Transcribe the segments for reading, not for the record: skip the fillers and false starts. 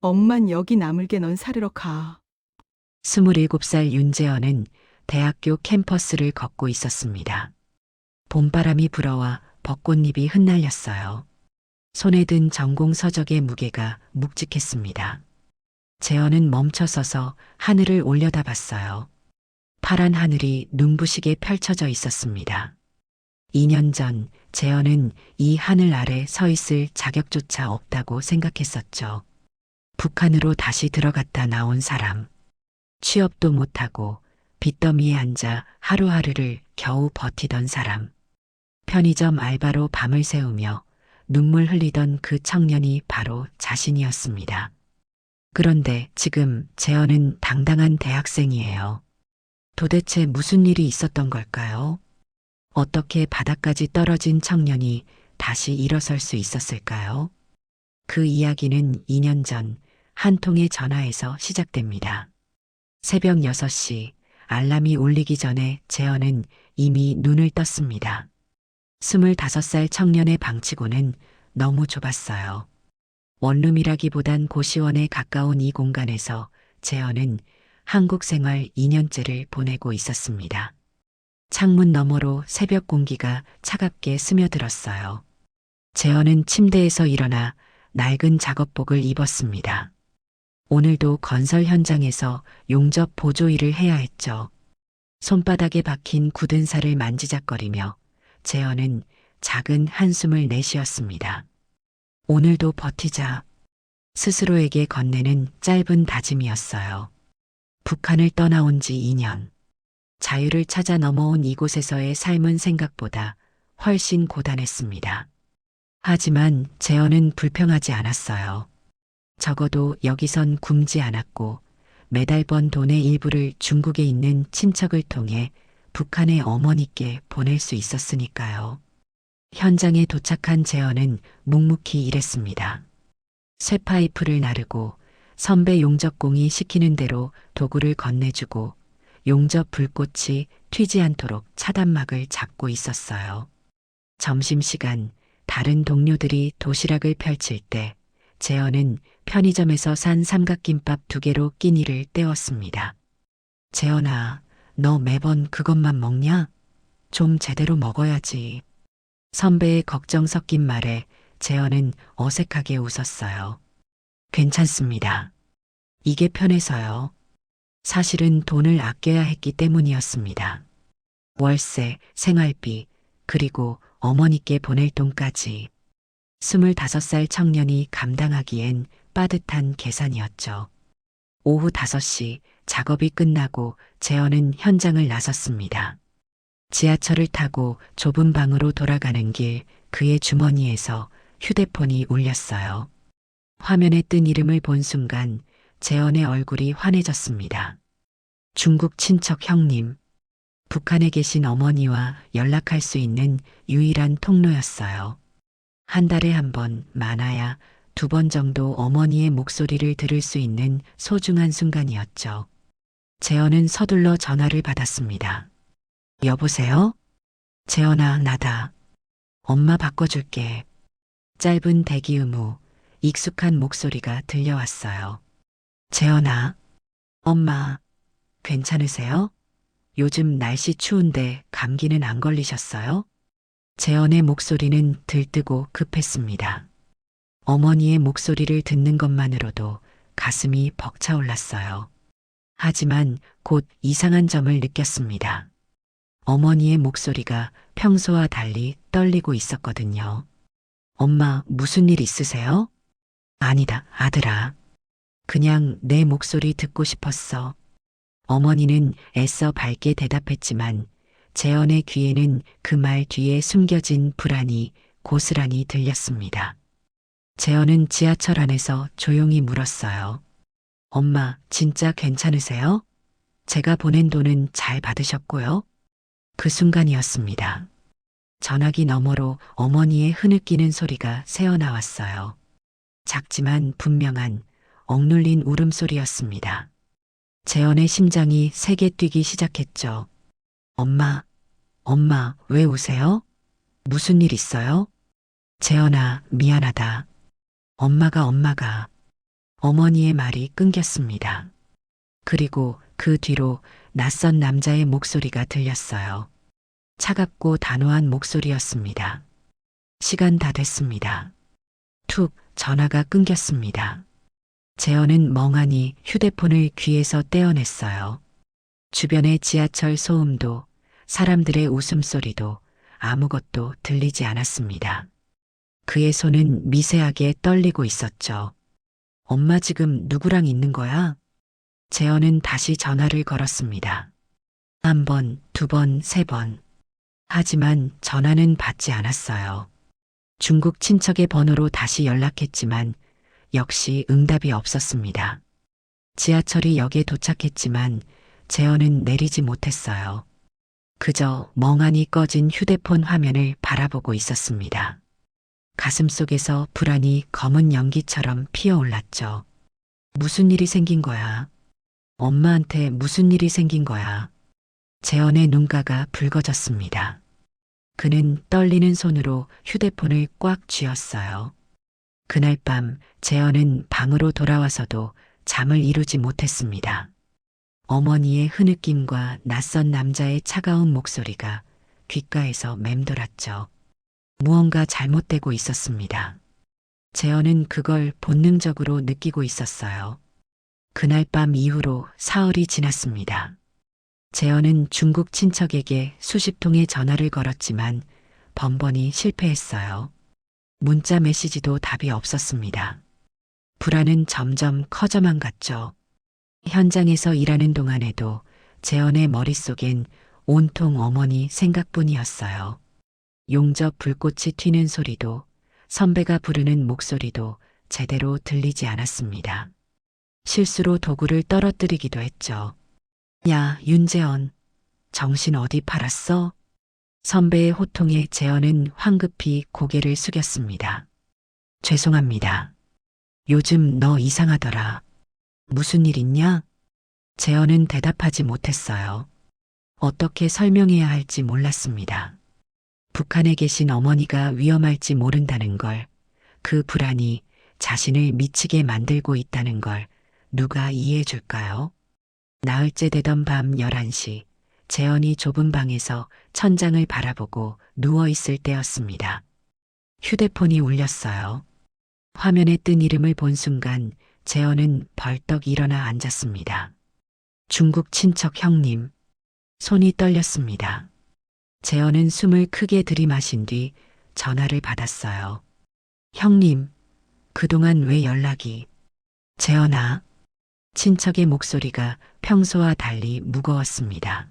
엄만 여기 나물게 넌 사르러 가. 27살 윤재현은 대학교 캠퍼스를 걷고 있었습니다. 봄바람이 불어와 벚꽃잎이 흩날렸어요. 손에 든 전공 서적의 무게가 묵직했습니다. 재현은 멈춰서서 하늘을 올려다봤어요. 파란 하늘이 눈부시게 펼쳐져 있었습니다. 2년 전 재현은 이 하늘 아래 서 있을 자격조차 없다고 생각했었죠. 북한으로 다시 들어갔다 나온 사람. 취업도 못하고 빚더미에 앉아 하루하루를 겨우 버티던 사람. 편의점 알바로 밤을 새우며 눈물 흘리던 그 청년이 바로 자신이었습니다. 그런데 지금 재현은 당당한 대학생이에요. 도대체 무슨 일이 있었던 걸까요? 어떻게 바닥까지 떨어진 청년이 다시 일어설 수 있었을까요? 그 이야기는 2년 전 한 통의 전화에서 시작됩니다. 새벽 6시 알람이 울리기 전에 재현은 이미 눈을 떴습니다. 25살 청년의 방치고는 너무 좁았어요. 원룸이라기보단 고시원에 가까운 이 공간에서 재현은 한국 생활 2년째를 보내고 있었습니다. 창문 너머로 새벽 공기가 차갑게 스며들었어요. 재현은 침대에서 일어나 낡은 작업복을 입었습니다. 오늘도 건설 현장에서 용접 보조 일을 해야 했죠. 손바닥에 박힌 굳은 살을 만지작거리며 재현은 작은 한숨을 내쉬었습니다. 오늘도 버티자. 스스로에게 건네는 짧은 다짐이었어요. 북한을 떠나온 지 2년. 자유를 찾아 넘어온 이곳에서의 삶은 생각보다 훨씬 고단했습니다. 하지만 재현은 불평하지 않았어요. 적어도 여기선 굶지 않았고 매달 번 돈의 일부를 중국에 있는 친척을 통해 북한의 어머니께 보낼 수 있었으니까요. 현장에 도착한 재현은 묵묵히 일했습니다. 쇠파이프를 나르고 선배 용접공이 시키는 대로 도구를 건네주고 용접 불꽃이 튀지 않도록 차단막을 잡고 있었어요. 점심시간 다른 동료들이 도시락을 펼칠 때 재현은 편의점에서 산 삼각김밥 2개로 끼니를 때웠습니다. 재현아, 너 매번 그것만 먹냐? 좀 제대로 먹어야지. 선배의 걱정 섞인 말에 재현은 어색하게 웃었어요. 괜찮습니다. 이게 편해서요. 사실은 돈을 아껴야 했기 때문이었습니다. 월세, 생활비, 그리고 어머니께 보낼 돈까지. 25살 청년이 감당하기엔 빠듯한 계산이었죠. 오후 5시 작업이 끝나고 재현은 현장을 나섰습니다. 지하철을 타고 좁은 방으로 돌아가는 길 그의 주머니에서 휴대폰이 울렸어요. 화면에 뜬 이름을 본 순간 재현의 얼굴이 환해졌습니다. 중국 친척 형님. 북한에 계신 어머니와 연락할 수 있는 유일한 통로였어요. 한 달에 한 번, 많아야 2번 정도 어머니의 목소리를 들을 수 있는 소중한 순간이었죠. 재현은 서둘러 전화를 받았습니다. 여보세요? 재현아, 나다. 엄마 바꿔줄게. 짧은 대기 의무, 익숙한 목소리가 들려왔어요. 재현아, 엄마, 괜찮으세요? 요즘 날씨 추운데 감기는 안 걸리셨어요? 재현의 목소리는 들뜨고 급했습니다. 어머니의 목소리를 듣는 것만으로도 가슴이 벅차올랐어요. 하지만 곧 이상한 점을 느꼈습니다. 어머니의 목소리가 평소와 달리 떨리고 있었거든요. 엄마, 무슨 일 있으세요? 아니다, 아들아. 그냥 내 목소리 듣고 싶었어. 어머니는 애써 밝게 대답했지만 재현의 귀에는 그 말 뒤에 숨겨진 불안이 고스란히 들렸습니다. 재현은 지하철 안에서 조용히 물었어요. 엄마, 진짜 괜찮으세요? 제가 보낸 돈은 잘 받으셨고요? 그 순간이었습니다. 전화기 너머로 어머니의 흐느끼는 소리가 새어나왔어요. 작지만 분명한 억눌린 울음소리였습니다. 재현의 심장이 세게 뛰기 시작했죠. 엄마, 엄마, 왜 우세요? 무슨 일 있어요? 재현아, 미안하다. 엄마가 어머니의 말이 끊겼습니다. 그리고 그 뒤로 낯선 남자의 목소리가 들렸어요. 차갑고 단호한 목소리였습니다. 시간 다 됐습니다. 툭 전화가 끊겼습니다. 재현은 멍하니 휴대폰을 귀에서 떼어냈어요. 주변의 지하철 소음도 사람들의 웃음소리도 아무것도 들리지 않았습니다. 그의 손은 미세하게 떨리고 있었죠. 엄마 지금 누구랑 있는 거야? 재현은 다시 전화를 걸었습니다. 한 번, 두 번, 세 번. 하지만 전화는 받지 않았어요. 중국 친척의 번호로 다시 연락했지만 역시 응답이 없었습니다. 지하철이 역에 도착했지만 재현은 내리지 못했어요. 그저 멍하니 꺼진 휴대폰 화면을 바라보고 있었습니다. 가슴속에서 불안이 검은 연기처럼 피어올랐죠. 무슨 일이 생긴 거야? 엄마한테 무슨 일이 생긴 거야? 재현의 눈가가 붉어졌습니다. 그는 떨리는 손으로 휴대폰을 꽉 쥐었어요. 그날 밤 재현은 방으로 돌아와서도 잠을 이루지 못했습니다. 어머니의 흐느낌과 낯선 남자의 차가운 목소리가 귓가에서 맴돌았죠. 무언가 잘못되고 있었습니다. 재현은 그걸 본능적으로 느끼고 있었어요. 그날 밤 이후로 사흘이 지났습니다. 재현은 중국 친척에게 수십 통의 전화를 걸었지만 번번이 실패했어요. 문자 메시지도 답이 없었습니다. 불안은 점점 커져만 갔죠. 현장에서 일하는 동안에도 재현의 머릿속엔 온통 어머니 생각뿐이었어요. 용접 불꽃이 튀는 소리도 선배가 부르는 목소리도 제대로 들리지 않았습니다. 실수로 도구를 떨어뜨리기도 했죠. 야, 윤재현, 정신 어디 팔았어? 선배의 호통에 재현은 황급히 고개를 숙였습니다. 죄송합니다. 요즘 너 이상하더라. 무슨 일 있냐? 재현은 대답하지 못했어요. 어떻게 설명해야 할지 몰랐습니다. 북한에 계신 어머니가 위험할지 모른다는 걸, 그 불안이 자신을 미치게 만들고 있다는 걸 누가 이해해 줄까요? 나흘째 되던 밤 11시, 재현이 좁은 방에서 천장을 바라보고 누워있을 때였습니다. 휴대폰이 울렸어요. 화면에 뜬 이름을 본 순간 재현은 벌떡 일어나 앉았습니다. 중국 친척 형님. 손이 떨렸습니다. 재현은 숨을 크게 들이마신 뒤 전화를 받았어요. 형님, 그동안 왜 연락이? 재현아. 친척의 목소리가 평소와 달리 무거웠습니다.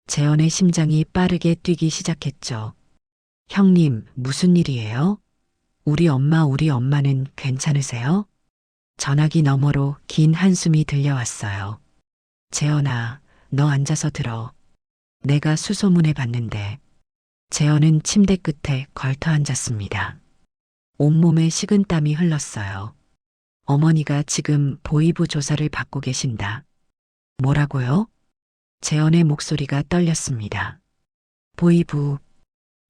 재현의 심장이 빠르게 뛰기 시작했죠. 형님, 무슨 일이에요? 우리 엄마는 괜찮으세요? 전화기 너머로 긴 한숨이 들려왔어요. 재현아, 너 앉아서 들어. 내가 수소문해 봤는데. 재현은 침대 끝에 걸터 앉았습니다. 온몸에 식은땀이 흘렀어요. 어머니가 지금 보이부 조사를 받고 계신다. 뭐라고요? 재현의 목소리가 떨렸습니다. 보이부.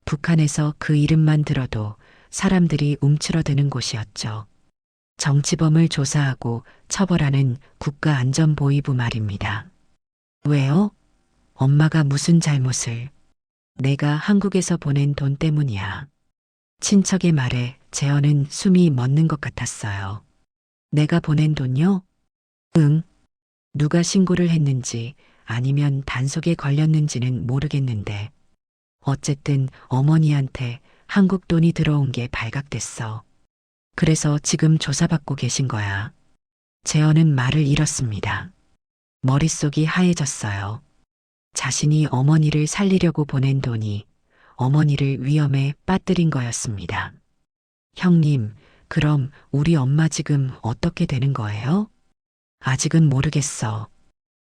북한에서 그 이름만 들어도 사람들이 움츠러드는 곳이었죠. 정치범을 조사하고 처벌하는 국가안전보위부 말입니다. 왜요? 엄마가 무슨 잘못을? 내가 한국에서 보낸 돈 때문이야. 친척의 말에 재현은 숨이 멎는 것 같았어요. 내가 보낸 돈요? 응. 누가 신고를 했는지 아니면 단속에 걸렸는지는 모르겠는데 어쨌든 어머니한테 한국 돈이 들어온 게 발각됐어. 그래서 지금 조사받고 계신 거야. 재현은 말을 잃었습니다. 머릿속이 하얘졌어요. 자신이 어머니를 살리려고 보낸 돈이 어머니를 위험에 빠뜨린 거였습니다. 형님, 그럼 우리 엄마 지금 어떻게 되는 거예요? 아직은 모르겠어.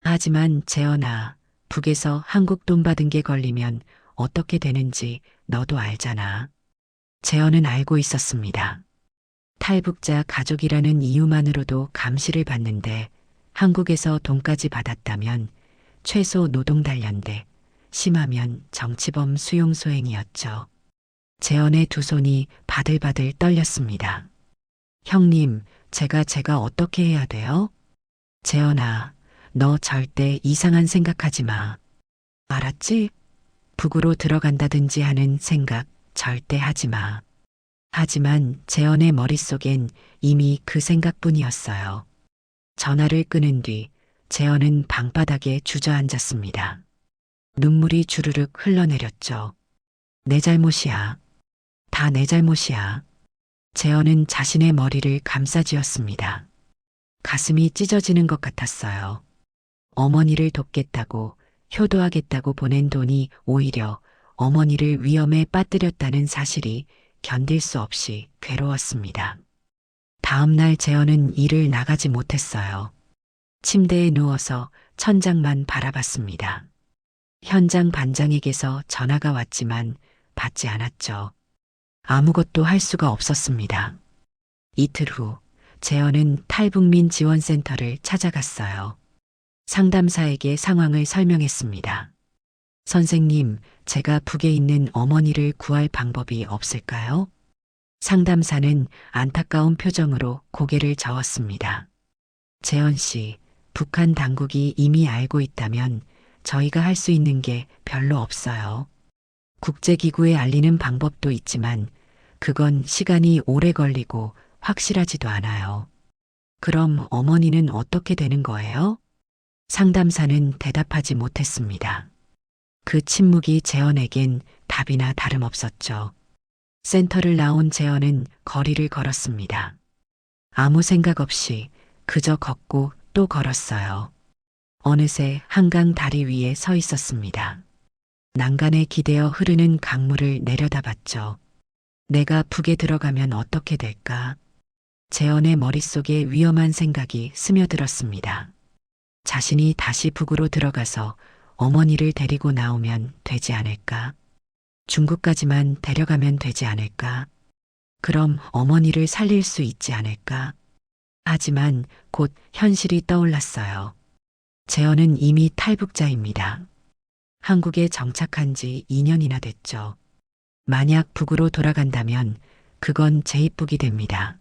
하지만 재현아, 북에서 한국 돈 받은 게 걸리면 어떻게 되는지 너도 알잖아. 재현은 알고 있었습니다. 탈북자 가족이라는 이유만으로도 감시를 받는데 한국에서 돈까지 받았다면 최소 노동단련대, 심하면 정치범 수용소행이었죠. 재현의 두 손이 바들바들 떨렸습니다. 형님, 제가 어떻게 해야 돼요? 재현아, 너 절대 이상한 생각하지 마. 알았지? 북으로 들어간다든지 하는 생각 절대 하지 마. 하지만 재현의 머릿속엔 이미 그 생각뿐이었어요. 전화를 끊은 뒤 재현은 방바닥에 주저앉았습니다. 눈물이 주르륵 흘러내렸죠. 내 잘못이야. 다 내 잘못이야. 재현은 자신의 머리를 감싸쥐었습니다. 가슴이 찢어지는 것 같았어요. 어머니를 돕겠다고, 효도하겠다고 보낸 돈이 오히려 어머니를 위험에 빠뜨렸다는 사실이 견딜 수 없이 괴로웠습니다. 다음 날 재현은 일을 나가지 못했어요. 침대에 누워서 천장만 바라봤습니다. 현장 반장에게서 전화가 왔지만 받지 않았죠. 아무것도 할 수가 없었습니다. 이틀 후 재현은 탈북민 지원센터를 찾아갔어요. 상담사에게 상황을 설명했습니다. 선생님, 제가 북에 있는 어머니를 구할 방법이 없을까요? 상담사는 안타까운 표정으로 고개를 저었습니다. 재현 씨, 북한 당국이 이미 알고 있다면 저희가 할 수 있는 게 별로 없어요. 국제기구에 알리는 방법도 있지만 그건 시간이 오래 걸리고 확실하지도 않아요. 그럼 어머니는 어떻게 되는 거예요? 상담사는 대답하지 못했습니다. 그 침묵이 재현에겐 답이나 다름없었죠. 센터를 나온 재현은 거리를 걸었습니다. 아무 생각 없이 그저 걷고 또 걸었어요. 어느새 한강 다리 위에 서 있었습니다. 난간에 기대어 흐르는 강물을 내려다봤죠. 내가 북에 들어가면 어떻게 될까? 재현의 머릿속에 위험한 생각이 스며들었습니다. 자신이 다시 북으로 들어가서 어머니를 데리고 나오면 되지 않을까? 중국까지만 데려가면 되지 않을까? 그럼 어머니를 살릴 수 있지 않을까? 하지만 곧 현실이 떠올랐어요. 재현은 이미 탈북자입니다. 한국에 정착한 지 2년이나 됐죠. 만약 북으로 돌아간다면 그건 제2북이 됩니다.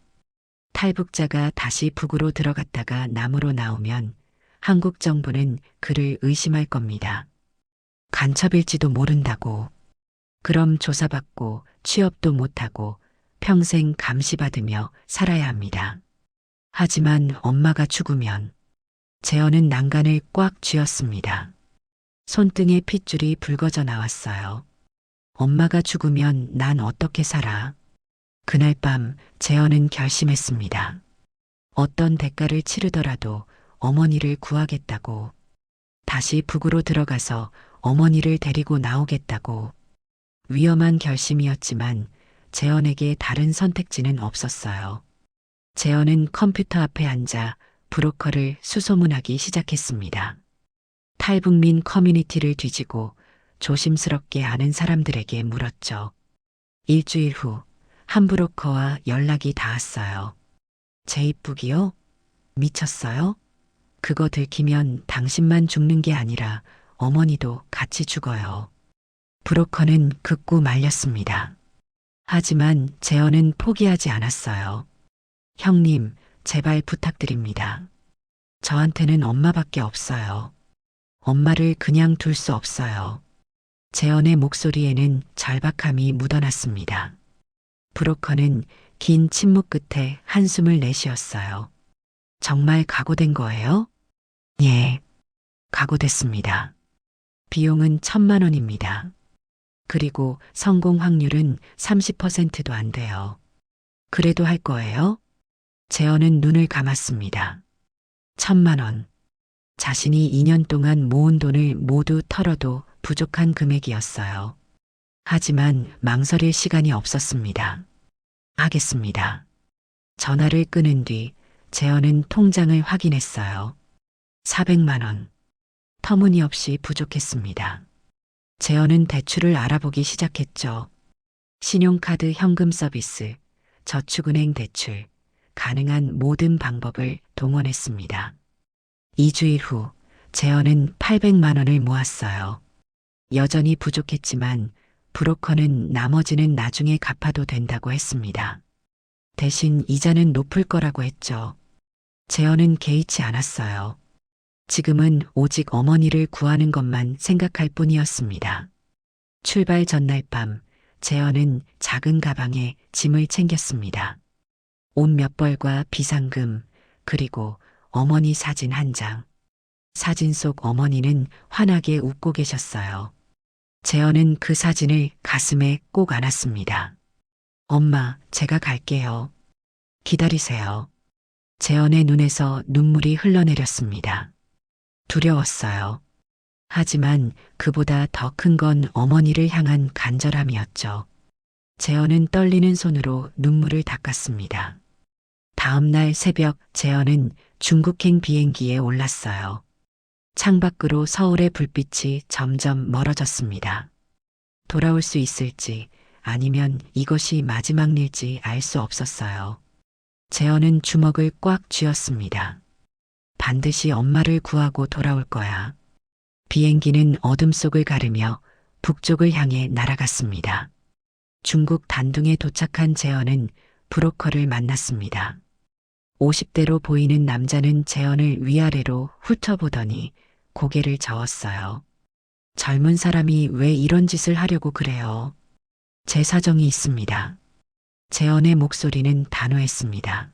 탈북자가 다시 북으로 들어갔다가 남으로 나오면 한국 정부는 그를 의심할 겁니다. 간첩일지도 모른다고. 그럼 조사받고 취업도 못하고 평생 감시받으며 살아야 합니다. 하지만 엄마가 죽으면 재현은 난간을 꽉 쥐었습니다. 손등에 핏줄이 붉어져 나왔어요. 엄마가 죽으면 난 어떻게 살아? 그날 밤 재현은 결심했습니다. 어떤 대가를 치르더라도 어머니를 구하겠다고. 다시 북으로 들어가서 어머니를 데리고 나오겠다고. 위험한 결심이었지만 재현에게 다른 선택지는 없었어요. 재현은 컴퓨터 앞에 앉아 브로커를 수소문하기 시작했습니다. 탈북민 커뮤니티를 뒤지고 조심스럽게 아는 사람들에게 물었죠. 일주일 후 한 브로커와 연락이 닿았어요. 제2북이요? 미쳤어요? 그거 들키면 당신만 죽는 게 아니라 어머니도 같이 죽어요. 브로커는 극구 말렸습니다. 하지만 재현은 포기하지 않았어요. 형님, 제발 부탁드립니다. 저한테는 엄마밖에 없어요. 엄마를 그냥 둘 수 없어요. 재현의 목소리에는 절박함이 묻어났습니다. 브로커는 긴 침묵 끝에 한숨을 내쉬었어요. 정말 각오된 거예요? 예, 각오됐습니다. 비용은 1,000만 원입니다. 그리고 성공 확률은 30%도 안 돼요. 그래도 할 거예요? 재현은 눈을 감았습니다. 1,000만 원. 자신이 2년 동안 모은 돈을 모두 털어도 부족한 금액이었어요. 하지만 망설일 시간이 없었습니다. 하겠습니다. 전화를 끊은 뒤 재현은 통장을 확인했어요. 400만 원. 터무니없이 부족했습니다. 재현은 대출을 알아보기 시작했죠. 신용카드 현금 서비스, 저축은행 대출, 가능한 모든 방법을 동원했습니다. 2주일 후 재현은 800만 원을 모았어요. 여전히 부족했지만 브로커는 나머지는 나중에 갚아도 된다고 했습니다. 대신 이자는 높을 거라고 했죠. 재현은 개의치 않았어요. 지금은 오직 어머니를 구하는 것만 생각할 뿐이었습니다. 출발 전날 밤, 재현은 작은 가방에 짐을 챙겼습니다. 옷 몇 벌과 비상금, 그리고 어머니 사진 한 장. 사진 속 어머니는 환하게 웃고 계셨어요. 재현은 그 사진을 가슴에 꼭 안았습니다. 엄마, 제가 갈게요. 기다리세요. 재현의 눈에서 눈물이 흘러내렸습니다. 두려웠어요. 하지만 그보다 더 큰 건 어머니를 향한 간절함이었죠. 재현은 떨리는 손으로 눈물을 닦았습니다. 다음 날 새벽 재현은 중국행 비행기에 올랐어요. 창밖으로 서울의 불빛이 점점 멀어졌습니다. 돌아올 수 있을지 아니면 이것이 마지막 일지 알 수 없었어요. 재현은 주먹을 꽉 쥐었습니다. 반드시 엄마를 구하고 돌아올 거야. 비행기는 어둠 속을 가르며 북쪽을 향해 날아갔습니다. 중국 단둥에 도착한 재현은 브로커를 만났습니다. 50대로 보이는 남자는 재현을 위아래로 훑어보더니 고개를 저었어요. 젊은 사람이 왜 이런 짓을 하려고 그래요? 제 사정이 있습니다. 재현의 목소리는 단호했습니다.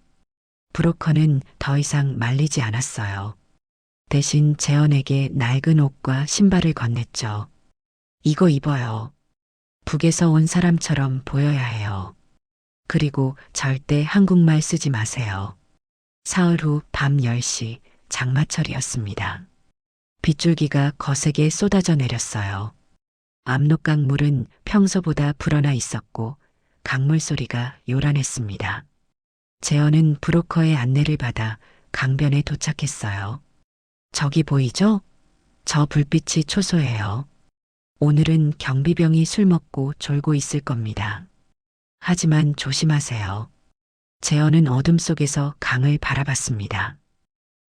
브로커는 더 이상 말리지 않았어요. 대신 재현에게 낡은 옷과 신발을 건넸죠. 이거 입어요. 북에서 온 사람처럼 보여야 해요. 그리고 절대 한국말 쓰지 마세요. 사흘 후 밤 10시 장마철이었습니다. 빗줄기가 거세게 쏟아져 내렸어요. 압록강 물은 평소보다 불어나 있었고 강물 소리가 요란했습니다. 재현은 브로커의 안내를 받아 강변에 도착했어요. 저기 보이죠? 저 불빛이 초소해요. 오늘은 경비병이 술 먹고 졸고 있을 겁니다. 하지만 조심하세요. 재현은 어둠 속에서 강을 바라봤습니다.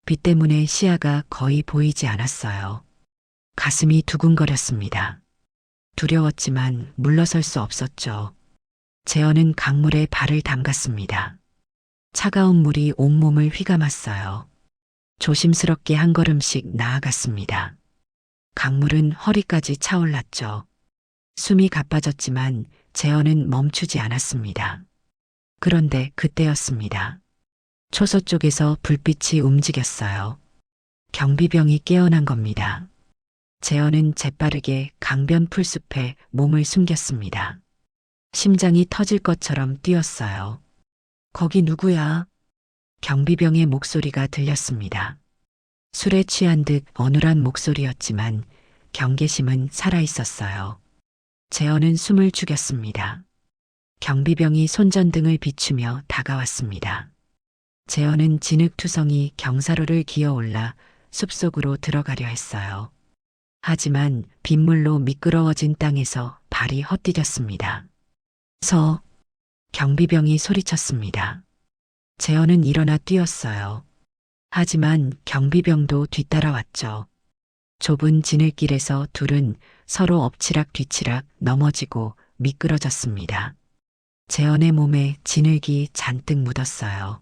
빛 때문에 시야가 거의 보이지 않았어요. 가슴이 두근거렸습니다. 두려웠지만 물러설 수 없었죠. 재현은 강물에 발을 담갔습니다. 차가운 물이 온몸을 휘감았어요. 조심스럽게 한 걸음씩 나아갔습니다. 강물은 허리까지 차올랐죠. 숨이 가빠졌지만 재현은 멈추지 않았습니다. 그런데 그때였습니다. 초소 쪽에서 불빛이 움직였어요. 경비병이 깨어난 겁니다. 재현은 재빠르게 강변 풀숲에 몸을 숨겼습니다. 심장이 터질 것처럼 뛰었어요. 거기 누구야? 경비병의 목소리가 들렸습니다. 술에 취한 듯 어눌한 목소리였지만 경계심은 살아있었어요. 재현은 숨을 죽였습니다. 경비병이 손전등을 비추며 다가왔습니다. 재현은 진흙투성이 경사로를 기어올라 숲속으로 들어가려 했어요. 하지만 빗물로 미끄러워진 땅에서 발이 헛디뎠습니다. 경비병이 소리쳤습니다. 재현은 일어나 뛰었어요. 하지만 경비병도 뒤따라왔죠. 좁은 진흙길에서 둘은 서로 엎치락 뒤치락 넘어지고 미끄러졌습니다. 재현의 몸에 진흙이 잔뜩 묻었어요.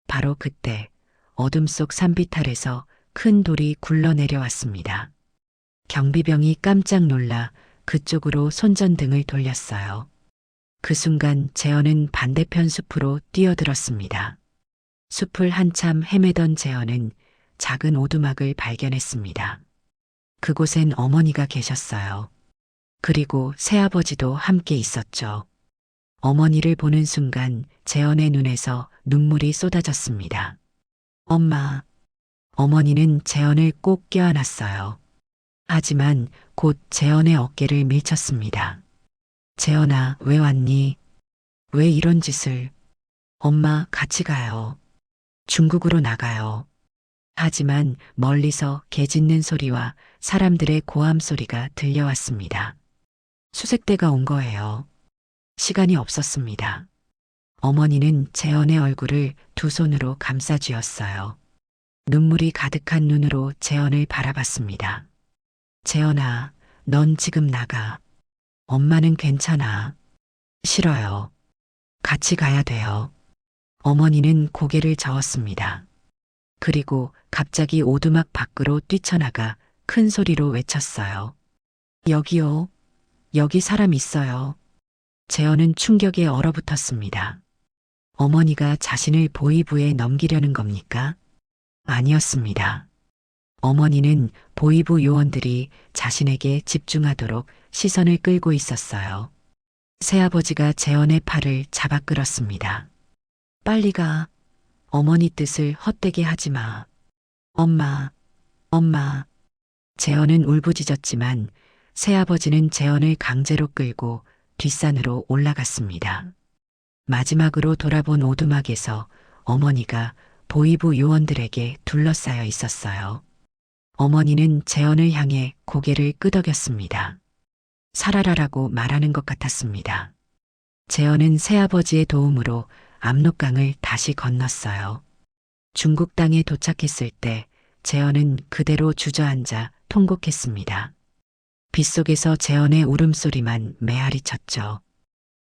바로 그때 어둠 속 산비탈에서 큰 돌이 굴러내려왔습니다. 경비병이 깜짝 놀라 그쪽으로 손전등을 돌렸어요. 그 순간 재현은 반대편 숲으로 뛰어들었습니다. 숲을 한참 헤매던 재현은 작은 오두막을 발견했습니다. 그곳엔 어머니가 계셨어요. 그리고 새아버지도 함께 있었죠. 어머니를 보는 순간 재현의 눈에서 눈물이 쏟아졌습니다. 엄마. 어머니는 재현을 꼭 껴안았어요. 하지만 곧 재현의 어깨를 밀쳤습니다. 재현아, 왜 왔니? 왜 이런 짓을? 엄마, 같이 가요. 중국으로 나가요. 하지만 멀리서 개 짖는 소리와 사람들의 고함 소리가 들려왔습니다. 수색대가 온 거예요. 시간이 없었습니다. 어머니는 재현의 얼굴을 두 손으로 감싸 쥐었어요. 눈물이 가득한 눈으로 재현을 바라봤습니다. 재현아, 넌 지금 나가. 엄마는 괜찮아. 싫어요. 같이 가야 돼요. 어머니는 고개를 저었습니다. 그리고 갑자기 오두막 밖으로 뛰쳐나가 큰 소리로 외쳤어요. 여기요. 여기 사람 있어요. 재현은 충격에 얼어붙었습니다. 어머니가 자신을 보이부에 넘기려는 겁니까? 아니었습니다. 어머니는 보이부 요원들이 자신에게 집중하도록 시선을 끌고 있었어요. 새아버지가 재현의 팔을 잡아 끌었습니다. 빨리 가. 어머니 뜻을 헛되게 하지 마. 엄마, 엄마. 재현은 울부짖었지만 새아버지는 재현을 강제로 끌고 뒷산으로 올라갔습니다. 마지막으로 돌아본 오두막에서 어머니가 보이부 요원들에게 둘러싸여 있었어요. 어머니는 재현을 향해 고개를 끄덕였습니다. 살아라라고 말하는 것 같았습니다. 재현은 새아버지의 도움으로 압록강을 다시 건넜어요. 중국 땅에 도착했을 때 재현은 그대로 주저앉아 통곡했습니다. 빗속에서 재현의 울음소리만 메아리 쳤죠.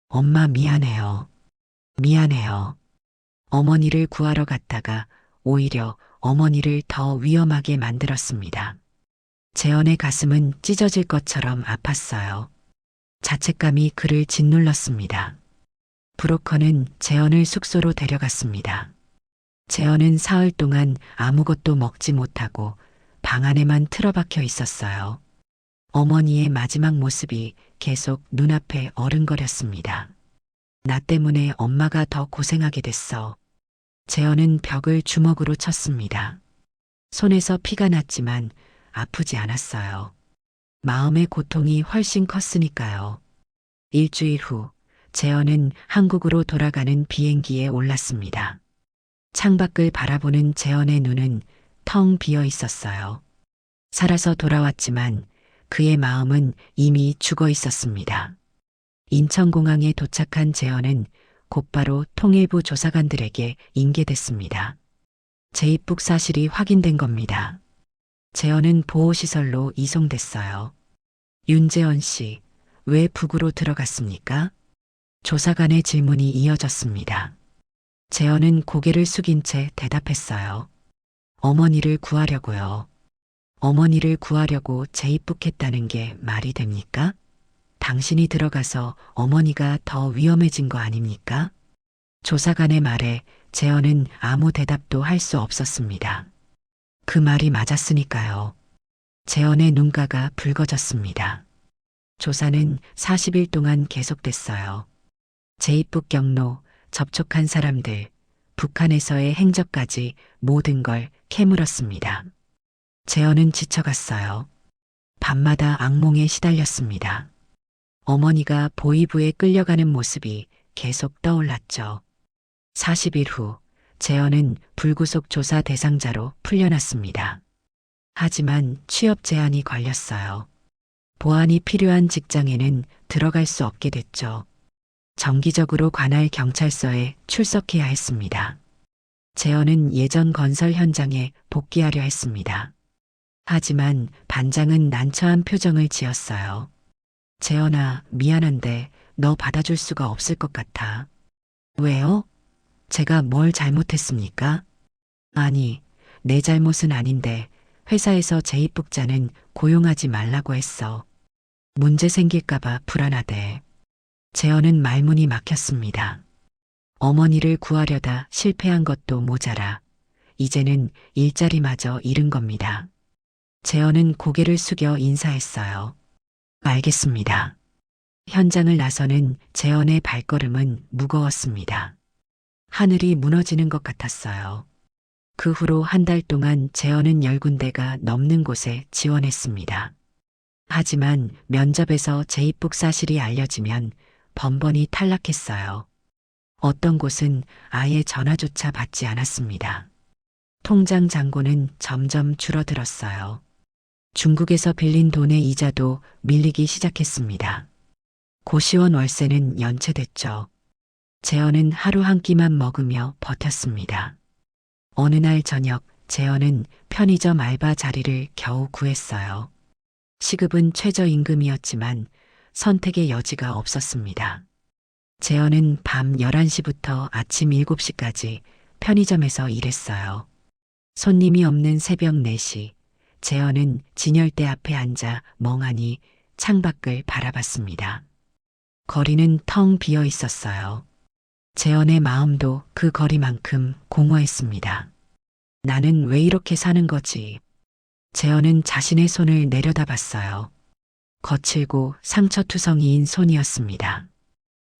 엄마 미안해요. 미안해요. 어머니를 구하러 갔다가 오히려 어머니를 더 위험하게 만들었습니다. 재현의 가슴은 찢어질 것처럼 아팠어요. 자책감이 그를 짓눌렀습니다. 브로커는 재현을 숙소로 데려갔습니다. 재현은 사흘 동안 아무것도 먹지 못하고 방 안에만 틀어박혀 있었어요. 어머니의 마지막 모습이 계속 눈앞에 어른거렸습니다. 나 때문에 엄마가 더 고생하게 됐어. 재현은 벽을 주먹으로 쳤습니다. 손에서 피가 났지만 아프지 않았어요. 마음의 고통이 훨씬 컸으니까요. 일주일 후 재현은 한국으로 돌아가는 비행기에 올랐습니다. 창밖을 바라보는 재현의 눈은 텅 비어 있었어요. 살아서 돌아왔지만 그의 마음은 이미 죽어 있었습니다. 인천공항에 도착한 재현은 곧바로 통일부 조사관들에게 인계됐습니다. 재입국 사실이 확인된 겁니다. 재현은 보호시설로 이송됐어요. 윤재원 씨, 왜 북으로 들어갔습니까? 조사관의 질문이 이어졌습니다. 재현은 고개를 숙인 채 대답했어요. 어머니를 구하려고요. 어머니를 구하려고 재입국했다는 게 말이 됩니까? 당신이 들어가서 어머니가 더 위험해진 거 아닙니까? 조사관의 말에 재현은 아무 대답도 할 수 없었습니다. 그 말이 맞았으니까요. 재현의 눈가가 붉어졌습니다. 조사는 40일 동안 계속됐어요. 재입국 경로, 접촉한 사람들, 북한에서의 행적까지 모든 걸 캐물었습니다. 재현은 지쳐갔어요. 밤마다 악몽에 시달렸습니다. 어머니가 보이부에 끌려가는 모습이 계속 떠올랐죠. 40일 후 재현은 불구속 조사 대상자로 풀려났습니다. 하지만 취업 제한이 걸렸어요. 보안이 필요한 직장에는 들어갈 수 없게 됐죠. 정기적으로 관할 경찰서에 출석해야 했습니다. 재현은 예전 건설 현장에 복귀하려 했습니다. 하지만 반장은 난처한 표정을 지었어요. 재현아, 미안한데 너 받아줄 수가 없을 것 같아. 왜요? 제가 뭘 잘못했습니까? 아니, 내 잘못은 아닌데 회사에서 재입국자는 고용하지 말라고 했어. 문제 생길까봐 불안하대. 재현은 말문이 막혔습니다. 어머니를 구하려다 실패한 것도 모자라 이제는 일자리마저 잃은 겁니다. 재현은 고개를 숙여 인사했어요. 알겠습니다. 현장을 나서는 재현의 발걸음은 무거웠습니다. 하늘이 무너지는 것 같았어요. 그 후로 한 달 동안 재현은 10군데가 넘는 곳에 지원했습니다. 하지만 면접에서 재입국 사실이 알려지면 번번이 탈락했어요. 어떤 곳은 아예 전화조차 받지 않았습니다. 통장 잔고는 점점 줄어들었어요. 중국에서 빌린 돈의 이자도 밀리기 시작했습니다. 고시원 월세는 연체됐죠. 재현은 하루 한 끼만 먹으며 버텼습니다. 어느 날 저녁 재현은 편의점 알바 자리를 겨우 구했어요. 시급은 최저임금이었지만 선택의 여지가 없었습니다. 재현은 밤 11시부터 아침 7시까지 편의점에서 일했어요. 손님이 없는 새벽 4시, 재현은 진열대 앞에 앉아 멍하니 창밖을 바라봤습니다. 거리는 텅 비어 있었어요. 재현의 마음도 그 거리만큼 공허했습니다. 나는 왜 이렇게 사는 거지? 재현은 자신의 손을 내려다봤어요. 거칠고 상처투성이인 손이었습니다.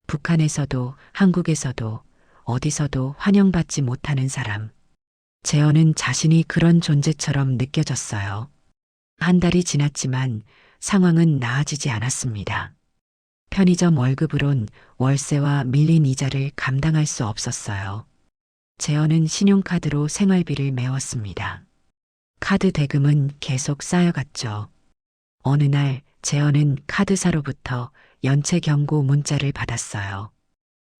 북한에서도 한국에서도 어디서도 환영받지 못하는 사람. 재현은 자신이 그런 존재처럼 느껴졌어요. 한 달이 지났지만 상황은 나아지지 않았습니다. 편의점 월급으론 월세와 밀린 이자를 감당할 수 없었어요. 재현은 신용카드로 생활비를 메웠습니다. 카드 대금은 계속 쌓여갔죠. 어느 날 재현은 카드사로부터 연체 경고 문자를 받았어요.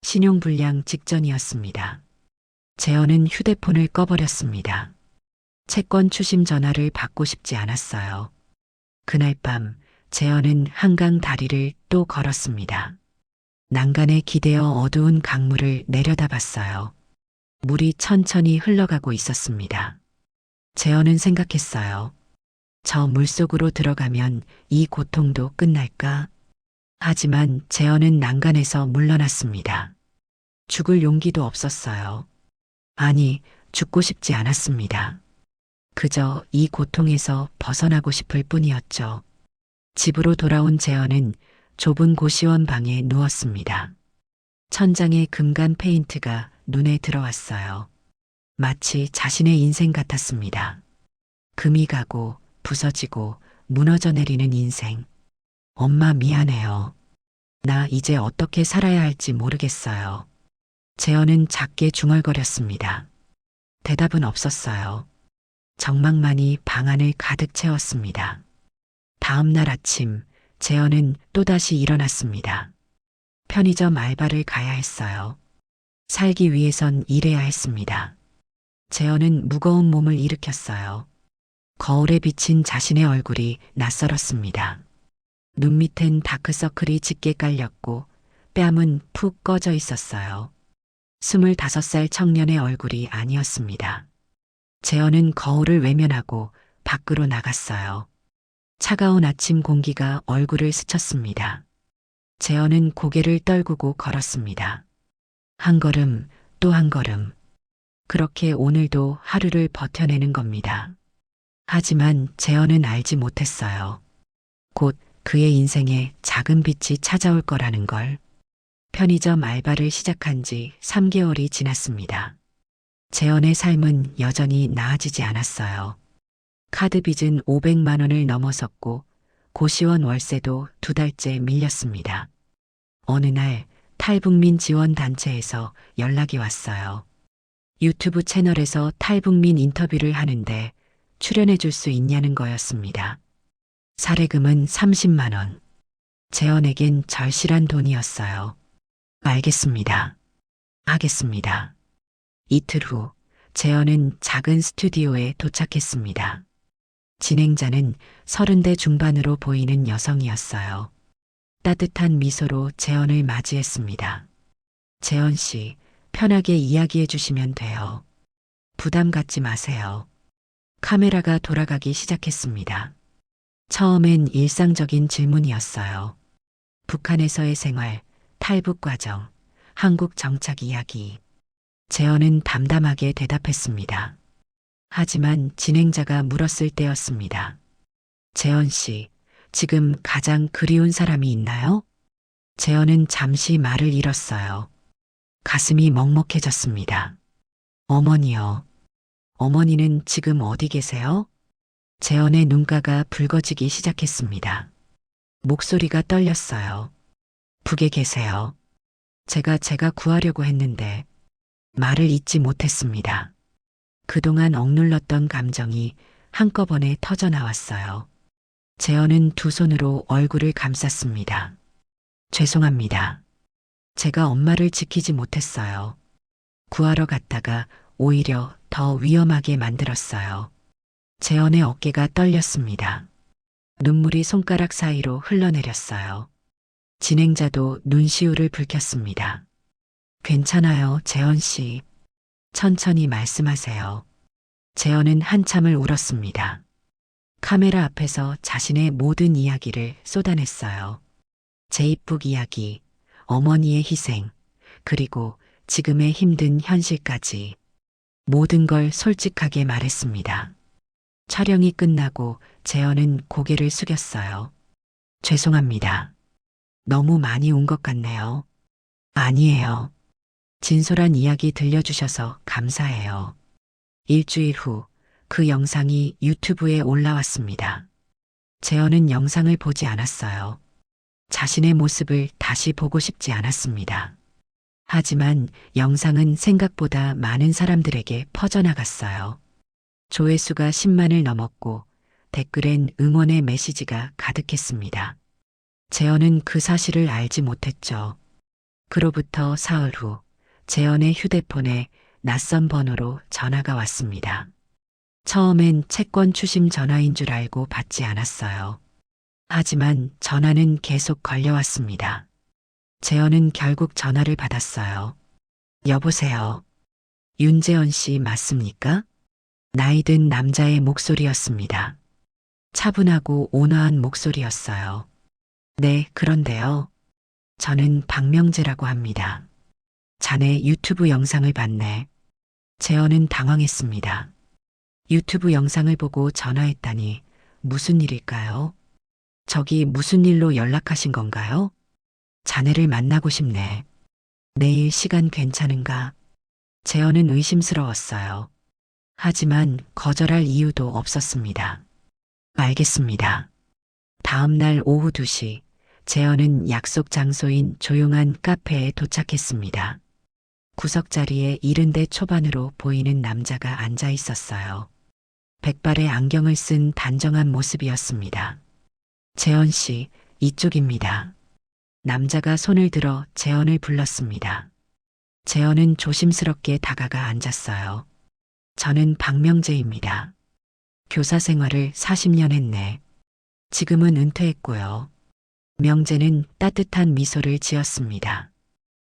신용불량 직전이었습니다. 재현은 휴대폰을 꺼버렸습니다. 채권 추심 전화를 받고 싶지 않았어요. 그날 밤 재현은 한강 다리를 또 걸었습니다. 난간에 기대어 어두운 강물을 내려다봤어요. 물이 천천히 흘러가고 있었습니다. 재현은 생각했어요. 저 물속으로 들어가면 이 고통도 끝날까? 하지만 재현은 난간에서 물러났습니다. 죽을 용기도 없었어요. 아니, 죽고 싶지 않았습니다. 그저 이 고통에서 벗어나고 싶을 뿐이었죠. 집으로 돌아온 재현은 좁은 고시원 방에 누웠습니다. 천장에 금간 페인트가 눈에 들어왔어요. 마치 자신의 인생 같았습니다. 금이 가고 부서지고 무너져 내리는 인생. 엄마 미안해요. 나 이제 어떻게 살아야 할지 모르겠어요. 재현은 작게 중얼거렸습니다. 대답은 없었어요. 정막만이 방 안을 가득 채웠습니다. 다음 날 아침, 재현은 또다시 일어났습니다. 편의점 알바를 가야 했어요. 살기 위해선 일해야 했습니다. 재현은 무거운 몸을 일으켰어요. 거울에 비친 자신의 얼굴이 낯설었습니다. 눈 밑엔 다크서클이 짙게 깔렸고 뺨은 푹 꺼져 있었어요. 25살 청년의 얼굴이 아니었습니다. 재현은 거울을 외면하고 밖으로 나갔어요. 차가운 아침 공기가 얼굴을 스쳤습니다. 재현은 고개를 떨구고 걸었습니다. 한 걸음, 또 한 걸음. 그렇게 오늘도 하루를 버텨내는 겁니다. 하지만 재현은 알지 못했어요. 곧 그의 인생에 작은 빛이 찾아올 거라는 걸. 편의점 알바를 시작한 지 3개월이 지났습니다. 재현의 삶은 여전히 나아지지 않았어요. 카드 빚은 500만 원을 넘어섰고 고시원 월세도 2달째 밀렸습니다. 어느 날 탈북민 지원 단체에서 연락이 왔어요. 유튜브 채널에서 탈북민 인터뷰를 하는데 출연해 줄 수 있냐는 거였습니다. 사례금은 30만 원. 재현에겐 절실한 돈이었어요. 알겠습니다. 하겠습니다. 이틀 후 재현은 작은 스튜디오에 도착했습니다. 진행자는 30대 중반으로 보이는 여성이었어요. 따뜻한 미소로 재현을 맞이했습니다. 재현 씨, 편하게 이야기해 주시면 돼요. 부담 갖지 마세요. 카메라가 돌아가기 시작했습니다. 처음엔 일상적인 질문이었어요. 북한에서의 생활, 탈북 과정, 한국 정착 이야기. 재현은 담담하게 대답했습니다. 하지만 진행자가 물었을 때였습니다. 재현 씨, 지금 가장 그리운 사람이 있나요? 재현은 잠시 말을 잃었어요. 가슴이 먹먹해졌습니다. 어머니요. 어머니는 지금 어디 계세요? 재현의 눈가가 붉어지기 시작했습니다. 목소리가 떨렸어요. 북에 계세요. 제가 구하려고 했는데 말을 잇지 못했습니다. 그동안 억눌렀던 감정이 한꺼번에 터져나왔어요. 재현은 두 손으로 얼굴을 감쌌습니다. 죄송합니다. 제가 엄마를 지키지 못했어요. 구하러 갔다가 오히려 더 위험하게 만들었어요. 재현의 어깨가 떨렸습니다. 눈물이 손가락 사이로 흘러내렸어요. 진행자도 눈시울을 붉혔습니다. 괜찮아요, 재현 씨. 천천히 말씀하세요. 재현은 한참을 울었습니다. 카메라 앞에서 자신의 모든 이야기를 쏟아냈어요. 제입북 이야기, 어머니의 희생, 그리고 지금의 힘든 현실까지 모든 걸 솔직하게 말했습니다. 촬영이 끝나고 재현은 고개를 숙였어요. 죄송합니다. 너무 많이 운 것 같네요. 아니에요. 진솔한 이야기 들려주셔서 감사해요. 일주일 후 그 영상이 유튜브에 올라왔습니다. 재현은 영상을 보지 않았어요. 자신의 모습을 다시 보고 싶지 않았습니다. 하지만 영상은 생각보다 많은 사람들에게 퍼져나갔어요. 조회수가 10만을 넘었고 댓글엔 응원의 메시지가 가득했습니다. 재현은 그 사실을 알지 못했죠. 그로부터 사흘 후 재현의 휴대폰에 낯선 번호로 전화가 왔습니다. 처음엔 채권 추심 전화인 줄 알고 받지 않았어요. 하지만 전화는 계속 걸려왔습니다. 재현은 결국 전화를 받았어요. 여보세요. 윤재현 씨 맞습니까? 나이 든 남자의 목소리였습니다. 차분하고 온화한 목소리였어요. 네, 그런데요. 저는 박명재라고 합니다. 자네 유튜브 영상을 봤네. 재현은 당황했습니다. 유튜브 영상을 보고 전화했다니 무슨 일일까요? 저기 무슨 일로 연락하신 건가요? 자네를 만나고 싶네. 내일 시간 괜찮은가? 재현은 의심스러웠어요. 하지만 거절할 이유도 없었습니다. 알겠습니다. 다음 날 오후 2시, 재현은 약속 장소인 조용한 카페에 도착했습니다. 구석자리에 70대 초반으로 보이는 남자가 앉아 있었어요. 백발의 안경을 쓴 단정한 모습이었습니다. 재현 씨, 이쪽입니다. 남자가 손을 들어 재현을 불렀습니다. 재현은 조심스럽게 다가가 앉았어요. 저는 박명재입니다. 교사 생활을 40년 했네. 지금은 은퇴했고요. 명재는 따뜻한 미소를 지었습니다.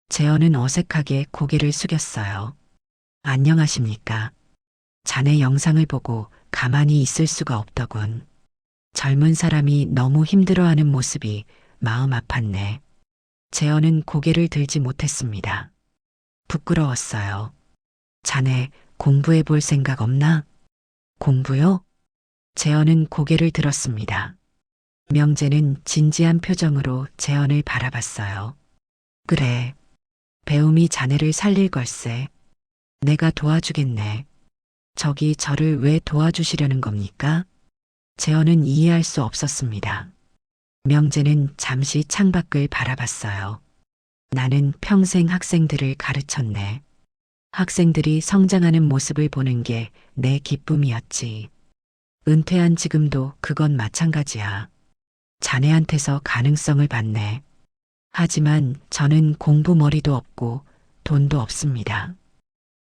재현은 어색하게 고개를 숙였어요. 안녕하십니까? 자네 영상을 보고 가만히 있을 수가 없더군. 젊은 사람이 너무 힘들어하는 모습이 마음 아팠네. 재현은 고개를 들지 못했습니다. 부끄러웠어요. 자네 공부해 볼 생각 없나? 공부요? 재현은 고개를 들었습니다. 명재는 진지한 표정으로 재현을 바라봤어요. 그래. 배움이 자네를 살릴 걸세. 내가 도와주겠네. 저기 저를 왜 도와주시려는 겁니까? 재현은 이해할 수 없었습니다. 명재는 잠시 창밖을 바라봤어요. 나는 평생 학생들을 가르쳤네. 학생들이 성장하는 모습을 보는 게 내 기쁨이었지. 은퇴한 지금도 그건 마찬가지야. 자네한테서 가능성을 봤네. 하지만 저는 공부머리도 없고 돈도 없습니다.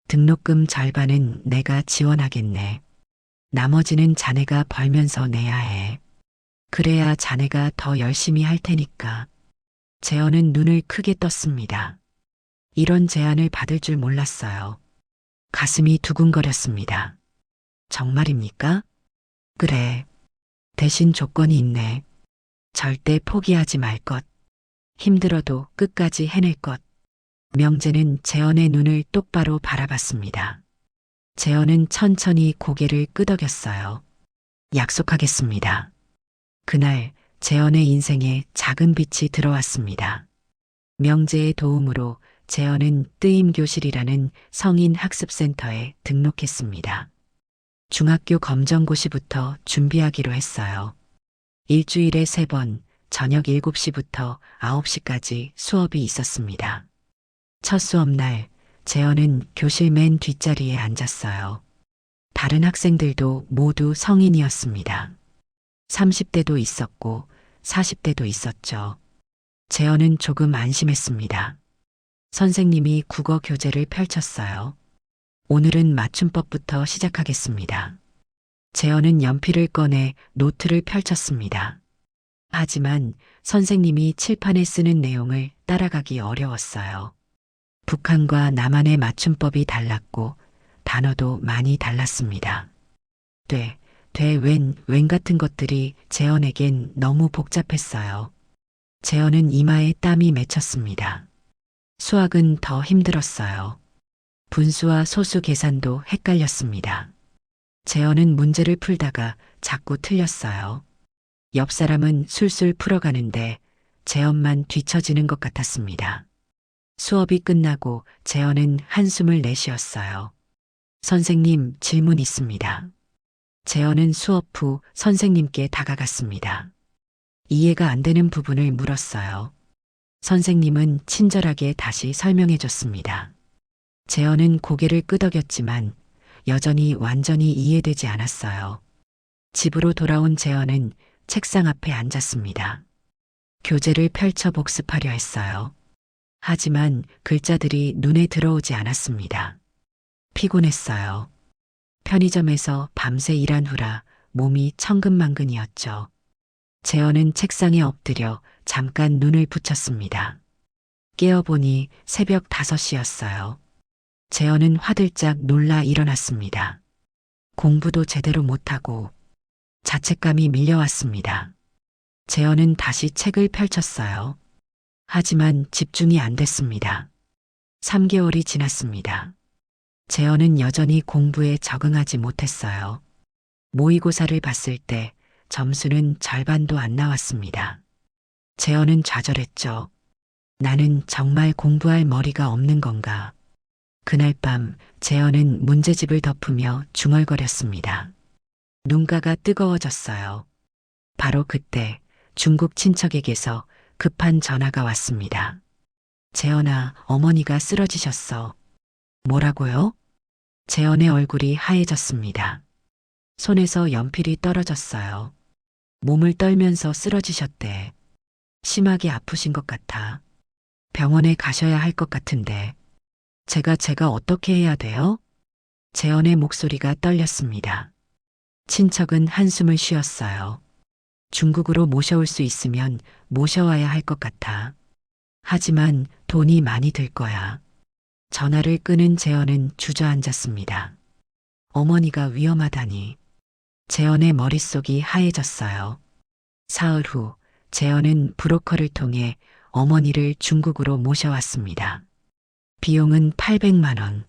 등록금 절반은 내가 지원하겠네. 나머지는 자네가 벌면서 내야 해. 그래야 자네가 더 열심히 할 테니까. 재현은 눈을 크게 떴습니다. 이런 제안을 받을 줄 몰랐어요. 가슴이 두근거렸습니다. 정말입니까? 그래. 대신 조건이 있네. 절대 포기하지 말 것. 힘들어도 끝까지 해낼 것. 명재는 재현의 눈을 똑바로 바라봤습니다. 재현은 천천히 고개를 끄덕였어요. 약속하겠습니다. 그날 재현의 인생에 작은 빛이 들어왔습니다. 명재의 도움으로 재현은 뜨임교실이라는 성인 학습센터에 등록했습니다. 중학교 검정고시부터 준비하기로 했어요. 일주일에 3번, 저녁 7시부터 9시까지 수업이 있었습니다. 첫 수업날, 재현은 교실 맨 뒷자리에 앉았어요. 다른 학생들도 모두 성인이었습니다. 30대도 있었고 40대도 있었죠. 재현은 조금 안심했습니다. 선생님이 국어 교재를 펼쳤어요. 오늘은 맞춤법부터 시작하겠습니다. 재현은 연필을 꺼내 노트를 펼쳤습니다. 하지만 선생님이 칠판에 쓰는 내용을 따라가기 어려웠어요. 북한과 남한의 맞춤법이 달랐고 단어도 많이 달랐습니다. 웬 같은 것들이 재현에겐 너무 복잡했어요. 재현은 이마에 땀이 맺혔습니다. 수학은 더 힘들었어요. 분수와 소수 계산도 헷갈렸습니다. 재현은 문제를 풀다가 자꾸 틀렸어요. 옆 사람은 술술 풀어가는데 재현만 뒤처지는 것 같았습니다. 수업이 끝나고 재현은 한숨을 내쉬었어요. 선생님, 질문 있습니다. 재현은 수업 후 선생님께 다가갔습니다. 이해가 안 되는 부분을 물었어요. 선생님은 친절하게 다시 설명해 줬습니다. 재현은 고개를 끄덕였지만 여전히 완전히 이해되지 않았어요. 집으로 돌아온 재현은 책상 앞에 앉았습니다. 교재를 펼쳐 복습하려 했어요. 하지만 글자들이 눈에 들어오지 않았습니다. 피곤했어요. 편의점에서 밤새 일한 후라 몸이 천근만근이었죠. 재현은 책상에 엎드려 잠깐 눈을 붙였습니다. 깨어보니 새벽 5시였어요. 재현은 화들짝 놀라 일어났습니다. 공부도 제대로 못하고 자책감이 밀려왔습니다. 재현은 다시 책을 펼쳤어요. 하지만 집중이 안 됐습니다. 3개월이 지났습니다. 재현은 여전히 공부에 적응하지 못했어요. 모의고사를 봤을 때 점수는 절반도 안 나왔습니다. 재현은 좌절했죠. 나는 정말 공부할 머리가 없는 건가? 그날 밤 재현은 문제집을 덮으며 중얼거렸습니다. 눈가가 뜨거워졌어요. 바로 그때 중국 친척에게서 급한 전화가 왔습니다. 재현아, 어머니가 쓰러지셨어. 뭐라고요? 재현의 얼굴이 하얘졌습니다. 손에서 연필이 떨어졌어요. 몸을 떨면서 쓰러지셨대. 심하게 아프신 것 같아. 병원에 가셔야 할 것 같은데. 제가 어떻게 해야 돼요? 재현의 목소리가 떨렸습니다. 친척은 한숨을 쉬었어요. 중국으로 모셔올 수 있으면 모셔와야 할 것 같아. 하지만 돈이 많이 들 거야. 전화를 끄는 재현은 주저앉았습니다. 어머니가 위험하다니. 재현의 머릿속이 하얘졌어요. 사흘 후 재현은 브로커를 통해 어머니를 중국으로 모셔왔습니다. 비용은 800만 원.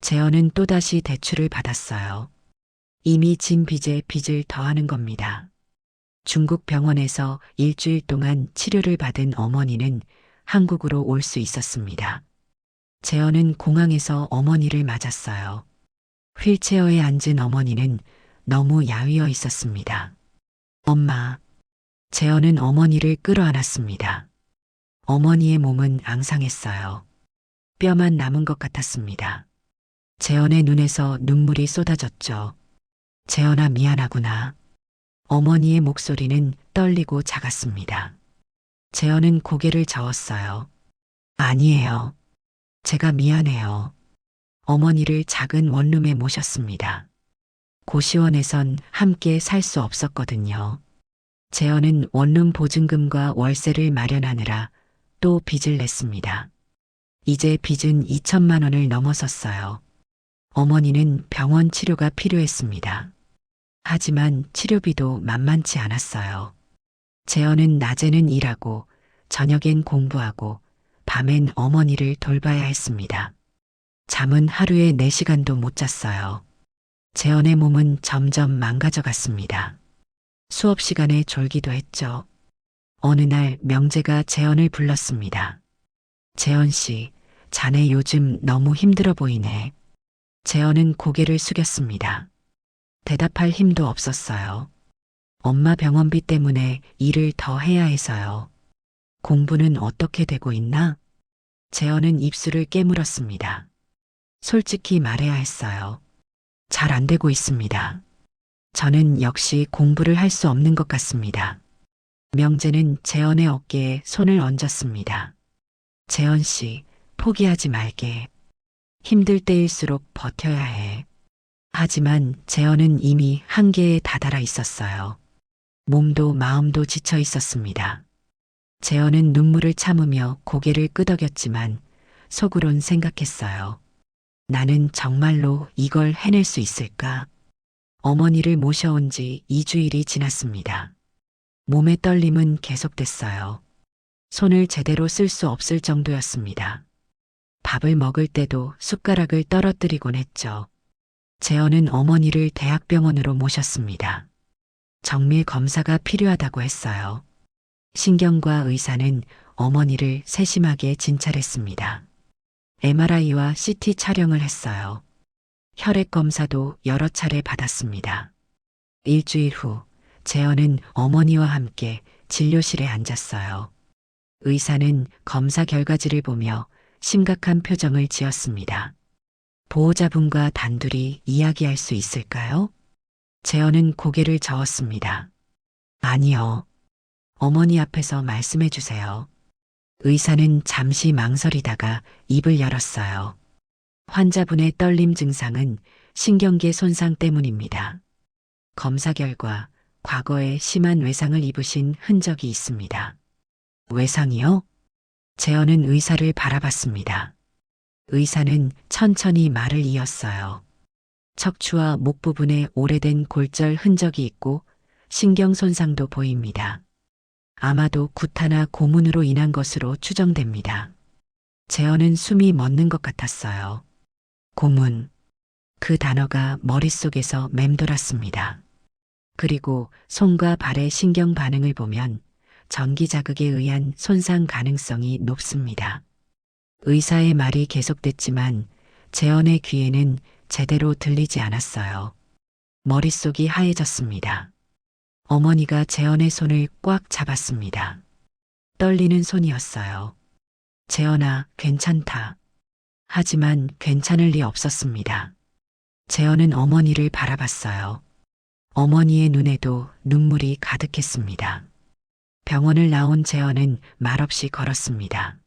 재현은 또다시 대출을 받았어요. 이미 진 빚에 빚을 더하는 겁니다. 중국 병원에서 일주일 동안 치료를 받은 어머니는 한국으로 올 수 있었습니다. 재현은 공항에서 어머니를 맞았어요. 휠체어에 앉은 어머니는 너무 야위어 있었습니다. 엄마. 재현은 어머니를 끌어안았습니다. 어머니의 몸은 앙상했어요. 뼈만 남은 것 같았습니다. 재현의 눈에서 눈물이 쏟아졌죠. 재현아, 미안하구나. 어머니의 목소리는 떨리고 작았습니다. 재현은 고개를 저었어요. 아니에요. 제가 미안해요. 어머니를 작은 원룸에 모셨습니다. 고시원에선 함께 살 수 없었거든요. 재현은 원룸 보증금과 월세를 마련하느라 또 빚을 냈습니다. 이제 빚은 2천만 원을 넘어섰어요. 어머니는 병원 치료가 필요했습니다. 하지만 치료비도 만만치 않았어요. 재현은 낮에는 일하고 저녁엔 공부하고 밤엔 어머니를 돌봐야 했습니다. 잠은 하루에 4시간도 못 잤어요. 재현의 몸은 점점 망가져 갔습니다. 수업 시간에 졸기도 했죠. 어느 날 명재가 재현을 불렀습니다. 재현 씨, 자네 요즘 너무 힘들어 보이네. 재현은 고개를 숙였습니다. 대답할 힘도 없었어요. 엄마 병원비 때문에 일을 더 해야 해서요. 공부는 어떻게 되고 있나? 재현은 입술을 깨물었습니다. 솔직히 말해야 했어요. 잘 안 되고 있습니다. 저는 역시 공부를 할 수 없는 것 같습니다. 명재는 재현의 어깨에 손을 얹었습니다. 재현 씨, 포기하지 말게. 힘들 때일수록 버텨야 해. 하지만 재현은 이미 한계에 다다라 있었어요. 몸도 마음도 지쳐 있었습니다. 재현은 눈물을 참으며 고개를 끄덕였지만 속으론 생각했어요. 나는 정말로 이걸 해낼 수 있을까? 어머니를 모셔온 지 2주일이 지났습니다. 몸의 떨림은 계속됐어요. 손을 제대로 쓸 수 없을 정도였습니다. 밥을 먹을 때도 숟가락을 떨어뜨리곤 했죠. 재현은 어머니를 대학병원으로 모셨습니다. 정밀 검사가 필요하다고 했어요. 신경과 의사는 어머니를 세심하게 진찰했습니다. MRI와 CT 촬영을 했어요. 혈액 검사도 여러 차례 받았습니다. 일주일 후, 재현은 어머니와 함께 진료실에 앉았어요. 의사는 검사 결과지를 보며 심각한 표정을 지었습니다. 보호자분과 단둘이 이야기할 수 있을까요? 재현은 고개를 저었습니다. 아니요. 어머니 앞에서 말씀해 주세요. 의사는 잠시 망설이다가 입을 열었어요. 환자분의 떨림 증상은 신경계 손상 때문입니다. 검사 결과 과거에 심한 외상을 입으신 흔적이 있습니다. 외상이요? 재현은 의사를 바라봤습니다. 의사는 천천히 말을 이었어요. 척추와 목 부분에 오래된 골절 흔적이 있고 신경 손상도 보입니다. 아마도 구타나 고문으로 인한 것으로 추정됩니다. 재현은 숨이 멎는 것 같았어요. 고문. 그 단어가 머릿속에서 맴돌았습니다. 그리고 손과 발의 신경 반응을 보면 전기 자극에 의한 손상 가능성이 높습니다. 의사의 말이 계속됐지만 재현의 귀에는 제대로 들리지 않았어요. 머릿속이 하얘졌습니다. 어머니가 재현의 손을 꽉 잡았습니다. 떨리는 손이었어요. 재현아, 괜찮다. 하지만 괜찮을 리 없었습니다. 재현은 어머니를 바라봤어요. 어머니의 눈에도 눈물이 가득했습니다. 병원을 나온 재현은 말없이 걸었습니다.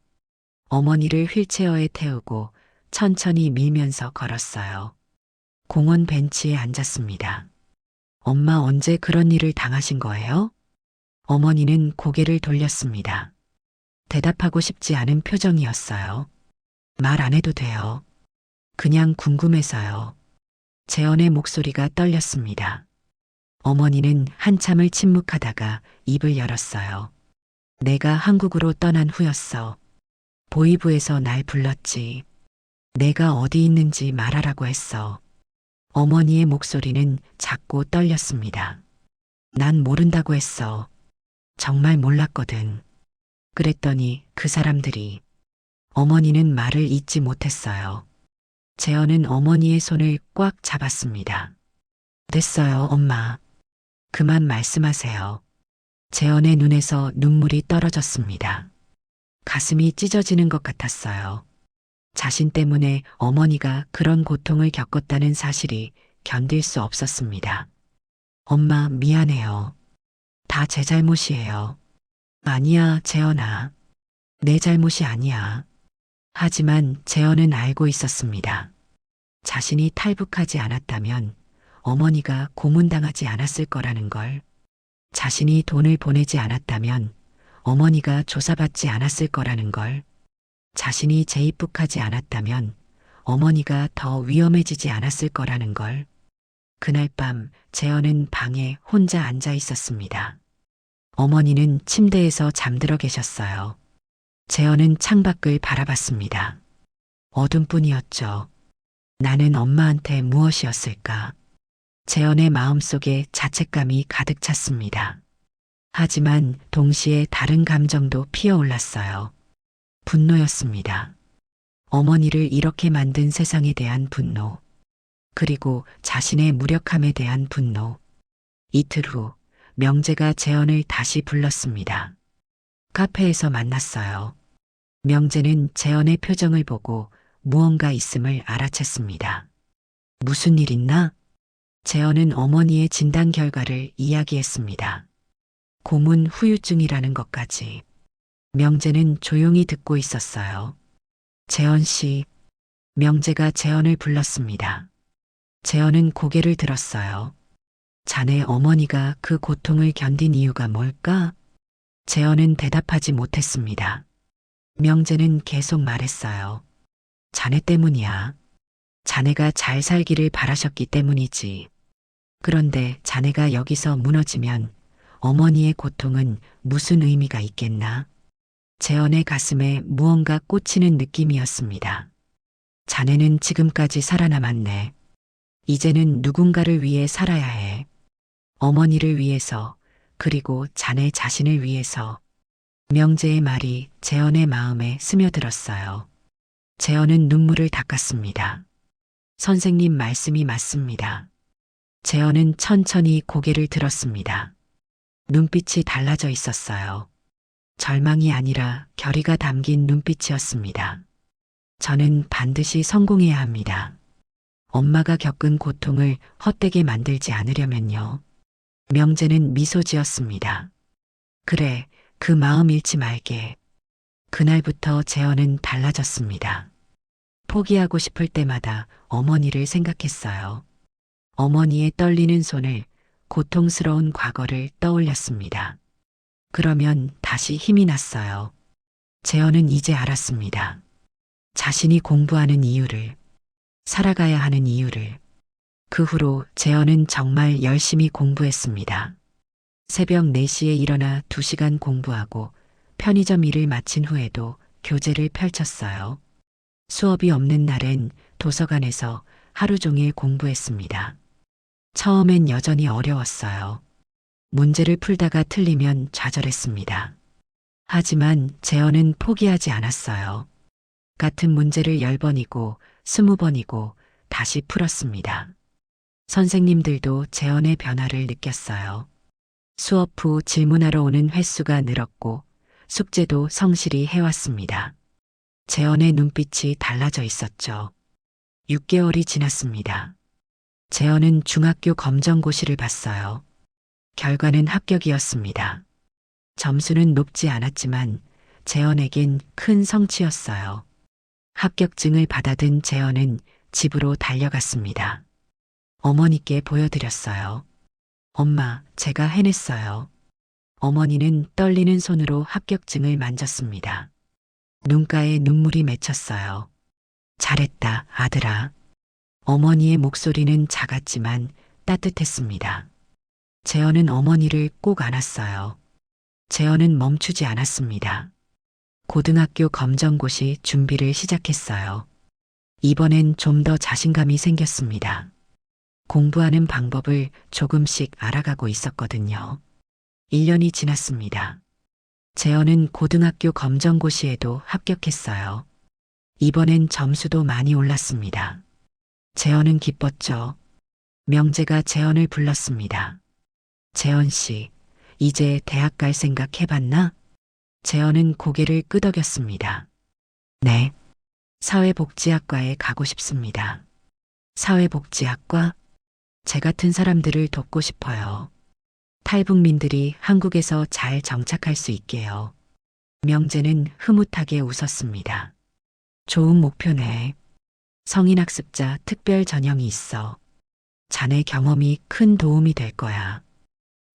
어머니를 휠체어에 태우고 천천히 밀면서 걸었어요. 공원 벤치에 앉았습니다. 엄마 언제 그런 일을 당하신 거예요? 어머니는 고개를 돌렸습니다. 대답하고 싶지 않은 표정이었어요. 말 안 해도 돼요. 그냥 궁금해서요. 재현의 목소리가 떨렸습니다. 어머니는 한참을 침묵하다가 입을 열었어요. 내가 한국으로 떠난 후였어. 보이부에서 날 불렀지. 내가 어디 있는지 말하라고 했어. 어머니의 목소리는 작고 떨렸습니다. 난 모른다고 했어. 정말 몰랐거든. 그랬더니 그 사람들이. 어머니는 말을 잇지 못했어요. 재현은 어머니의 손을 꽉 잡았습니다. 됐어요, 엄마. 그만 말씀하세요. 재현의 눈에서 눈물이 떨어졌습니다. 가슴이 찢어지는 것 같았어요. 자신 때문에 어머니가 그런 고통을 겪었다는 사실이 견딜 수 없었습니다. 엄마, 미안해요. 다 제 잘못이에요. 아니야, 재현아. 내 잘못이 아니야. 하지만 재현은 알고 있었습니다. 자신이 탈북하지 않았다면 어머니가 고문당하지 않았을 거라는 걸. 자신이 돈을 보내지 않았다면 어머니가 조사받지 않았을 거라는 걸. 자신이 재입국하지 않았다면 어머니가 더 위험해지지 않았을 거라는 걸. 그날 밤 재현은 방에 혼자 앉아 있었습니다. 어머니는 침대에서 잠들어 계셨어요. 재현은 창밖을 바라봤습니다. 어둠뿐이었죠. 나는 엄마한테 무엇이었을까? 재현의 마음속에 자책감이 가득 찼습니다. 하지만 동시에 다른 감정도 피어올랐어요. 분노였습니다. 어머니를 이렇게 만든 세상에 대한 분노. 그리고 자신의 무력함에 대한 분노. 이틀 후 명재가 재현을 다시 불렀습니다. 카페에서 만났어요. 명재는 재현의 표정을 보고 무언가 있음을 알아챘습니다. 무슨 일 있나? 재현은 어머니의 진단 결과를 이야기했습니다. 고문 후유증이라는 것까지. 명재는 조용히 듣고 있었어요. 재현 씨. 명재가 재현을 불렀습니다. 재현은 고개를 들었어요. 자네 어머니가 그 고통을 견딘 이유가 뭘까? 재현은 대답하지 못했습니다. 명재는 계속 말했어요. 자네 때문이야. 자네가 잘 살기를 바라셨기 때문이지. 그런데 자네가 여기서 무너지면 어머니의 고통은 무슨 의미가 있겠나? 재현의 가슴에 무언가 꽂히는 느낌이었습니다. 자네는 지금까지 살아남았네. 이제는 누군가를 위해 살아야 해. 어머니를 위해서, 그리고 자네 자신을 위해서. 명재의 말이 재현의 마음에 스며들었어요. 재현은 눈물을 닦았습니다. 선생님 말씀이 맞습니다. 재현은 천천히 고개를 들었습니다. 눈빛이 달라져 있었어요. 절망이 아니라 결의가 담긴 눈빛이었습니다. 저는 반드시 성공해야 합니다. 엄마가 겪은 고통을 헛되게 만들지 않으려면요. 명재는 미소 지었습니다. 그래, 그 마음 잃지 말게. 그날부터 재현은 달라졌습니다. 포기하고 싶을 때마다 어머니를 생각했어요. 어머니의 떨리는 손을, 고통스러운 과거를 떠올렸습니다. 그러면 다시 힘이 났어요. 재현은 이제 알았습니다. 자신이 공부하는 이유를, 살아가야 하는 이유를. 그 후로 재현은 정말 열심히 공부했습니다. 새벽 4시에 일어나 2시간 공부하고 편의점 일을 마친 후에도 교재를 펼쳤어요. 수업이 없는 날엔 도서관에서 하루 종일 공부했습니다. 처음엔 여전히 어려웠어요. 문제를 풀다가 틀리면 좌절했습니다. 하지만 재현은 포기하지 않았어요. 같은 문제를 10번이고 20번이고 다시 풀었습니다. 선생님들도 재현의 변화를 느꼈어요. 수업 후 질문하러 오는 횟수가 늘었고 숙제도 성실히 해왔습니다. 재현의 눈빛이 달라져 있었죠. 6개월이 지났습니다. 재현은 중학교 검정고시를 봤어요. 결과는 합격이었습니다. 점수는 높지 않았지만 재현에겐 큰 성취였어요. 합격증을 받아든 재현은 집으로 달려갔습니다. 어머니께 보여드렸어요. 엄마, 제가 해냈어요. 어머니는 떨리는 손으로 합격증을 만졌습니다. 눈가에 눈물이 맺혔어요. 잘했다, 아들아. 어머니의 목소리는 작았지만 따뜻했습니다. 재현은 어머니를 꼭 안았어요. 재현은 멈추지 않았습니다. 고등학교 검정고시 준비를 시작했어요. 이번엔 좀 더 자신감이 생겼습니다. 공부하는 방법을 조금씩 알아가고 있었거든요. 1년이 지났습니다. 재현은 고등학교 검정고시에도 합격했어요. 이번엔 점수도 많이 올랐습니다. 재현은 기뻤죠. 명재가 재현을 불렀습니다. 재현 씨, 이제 대학 갈 생각 해봤나? 재현은 고개를 끄덕였습니다. 네. 사회복지학과에 가고 싶습니다. 사회복지학과? 제 같은 사람들을 돕고 싶어요. 탈북민들이 한국에서 잘 정착할 수 있게요. 명재는 흐뭇하게 웃었습니다. 좋은 목표네. 성인학습자 특별 전형이 있어. 자네 경험이 큰 도움이 될 거야.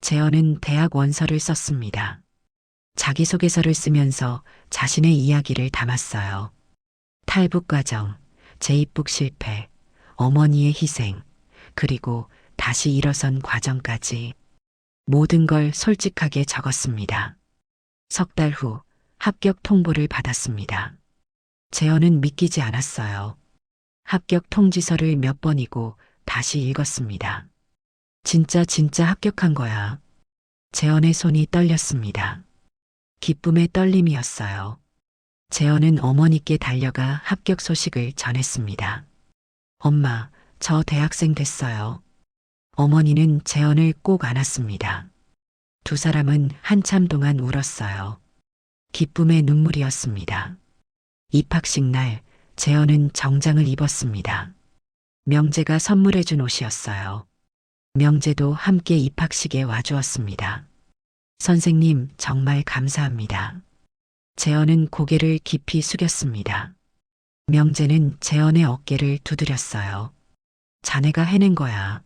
재현은 대학 원서를 썼습니다. 자기소개서를 쓰면서 자신의 이야기를 담았어요. 탈북 과정, 재입국 실패, 어머니의 희생, 그리고 다시 일어선 과정까지 모든 걸 솔직하게 적었습니다. 석 달 후 합격 통보를 받았습니다. 재현은 믿기지 않았어요. 합격 통지서를 몇 번이고 다시 읽었습니다. 진짜 합격한 거야. 재현의 손이 떨렸습니다. 기쁨의 떨림이었어요. 재현은 어머니께 달려가 합격 소식을 전했습니다. 엄마, 저 대학생 됐어요. 어머니는 재현을 꼭 안았습니다. 두 사람은 한참 동안 울었어요. 기쁨의 눈물이었습니다. 입학식 날 재현은 정장을 입었습니다. 명재가 선물해준 옷이었어요. 명재도 함께 입학식에 와주었습니다. 선생님, 정말 감사합니다. 재현은 고개를 깊이 숙였습니다. 명재는 재현의 어깨를 두드렸어요. 자네가 해낸 거야.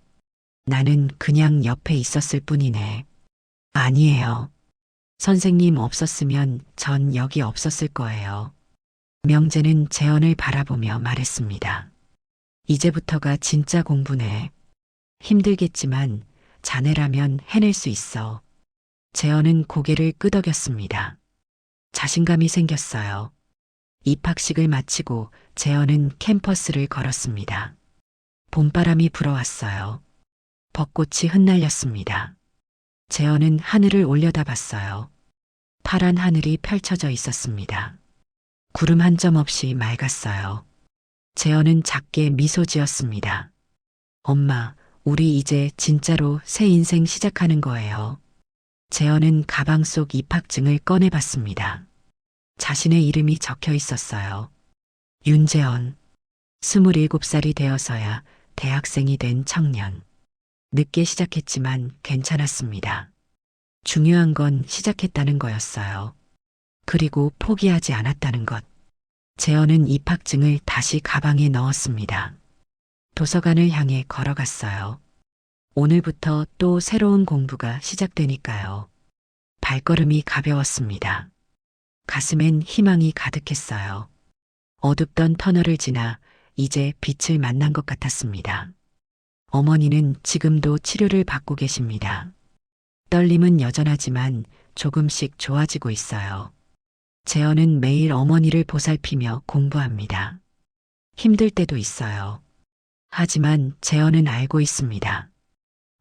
나는 그냥 옆에 있었을 뿐이네. 아니에요. 선생님 없었으면 전 여기 없었을 거예요. 명재는 재현을 바라보며 말했습니다. 이제부터가 진짜 공부네. 힘들겠지만 자네라면 해낼 수 있어. 재현은 고개를 끄덕였습니다. 자신감이 생겼어요. 입학식을 마치고 재현은 캠퍼스를 걸었습니다. 봄바람이 불어왔어요. 벚꽃이 흩날렸습니다. 재현은 하늘을 올려다봤어요. 파란 하늘이 펼쳐져 있었습니다. 구름 한 점 없이 맑았어요. 재현은 작게 미소 지었습니다. 엄마, 우리 이제 진짜로 새 인생 시작하는 거예요. 재현은 가방 속 입학증을 꺼내봤습니다. 자신의 이름이 적혀 있었어요. 윤재현. 27살이 되어서야 대학생이 된 청년. 늦게 시작했지만 괜찮았습니다. 중요한 건 시작했다는 거였어요. 그리고 포기하지 않았다는 것. 재현은 입학증을 다시 가방에 넣었습니다. 도서관을 향해 걸어갔어요. 오늘부터 또 새로운 공부가 시작되니까요. 발걸음이 가벼웠습니다. 가슴엔 희망이 가득했어요. 어둡던 터널을 지나 이제 빛을 만난 것 같았습니다. 어머니는 지금도 치료를 받고 계십니다. 떨림은 여전하지만 조금씩 좋아지고 있어요. 재현은 매일 어머니를 보살피며 공부합니다. 힘들 때도 있어요. 하지만 재현은 알고 있습니다.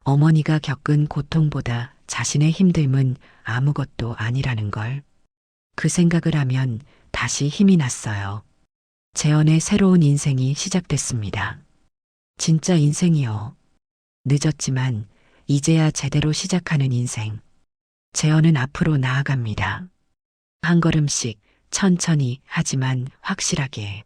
어머니가 겪은 고통보다 자신의 힘듦은 아무것도 아니라는 걸. 그 생각을 하면 다시 힘이 났어요. 재현의 새로운 인생이 시작됐습니다. 진짜 인생이요. 늦었지만 이제야 제대로 시작하는 인생. 재현은 앞으로 나아갑니다. 한 걸음씩 천천히 하지만 확실하게.